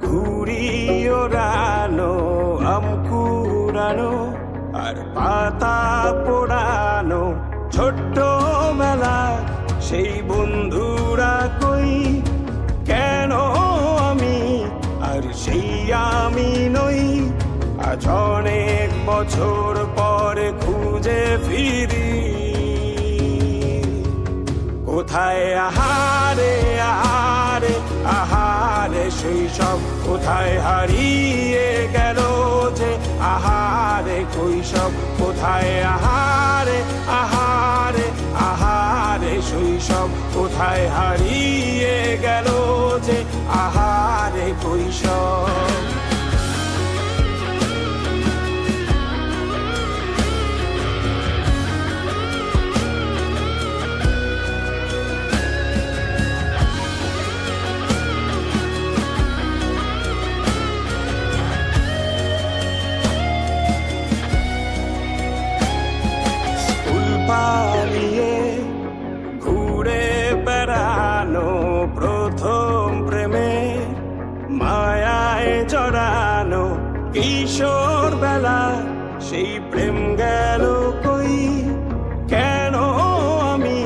ঘুড়ি ওড়ানো, আম কুড়ানো আর পাতা পোড়ানো, ছোট্ট মেলা সেই বন্ধুরা কই, কেন আমি আর সেই আমি নই। আজ অনেক বছর পরে খুঁজে ফিরি, কোথায় আহারে আহারে আহারে শৈশব, কোথায় হারিয়ে গেল যে আহারে কৈশব, কোথায় আহারে আহারে আহারে শৈশব, কোথায় হারিয়ে গেল যে আহারে কৈশব। পালিয়ে ঘুরে বেড়ানো, প্রথম প্রেমে মায়ায় জড়ানো, কিশোর বেলা সেই প্রেম গেল কই, কেন আমি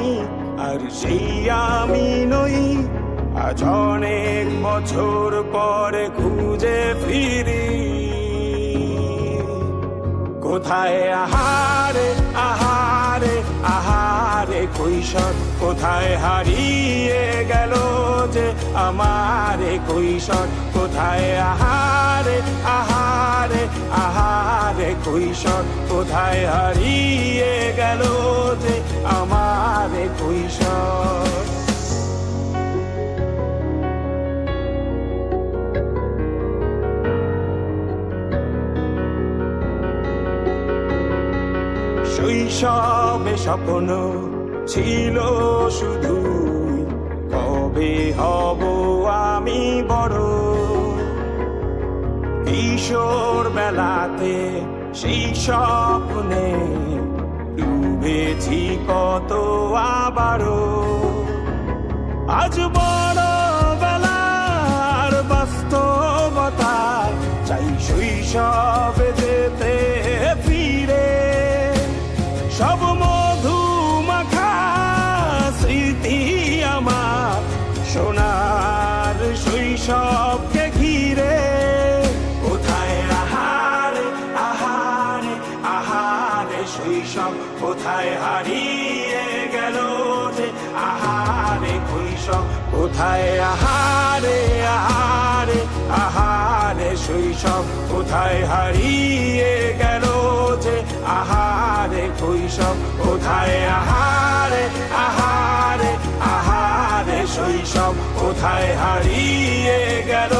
আর সেই আমি নই। আজ অনেক বছর পরে খুঁজে ফিরি, কোথায় আহারে আহারে আহারে কৈশোর, কোথায় হারিয়ে গেল যে আমারে কৈশোর, কোথায় আহারে আহারে আহারে কৈশোর, কোথায় হারিয়ে গেল যে আমারে কৈশোর। শৈশবে স্বপ্ন ছিল শুধু, কবে হব আমি বড়। কিশোর বেলাতে সেই স্বপ্নে ডুবেছি কত আবারও, আজ বড় বেলার বাস্তবতায় চাই শৈশবে যেতে ফিরে। সব মধু মাখা স্মৃতি আমার সোনার শৈশবকে ঘিরে, কোথায় আহারে আহারে আহারে শৈশব, কোথায় হারিয়ে গেল যে আহারে কৈশোর, কোথায় আহারে আহারে আহারে শৈশব, কোথায় হারিয়ে গেল যে আহারে কৈশোর, কোথায় আহারে আহারে আহারে শৈশব, কোথায় হারিয়ে গেল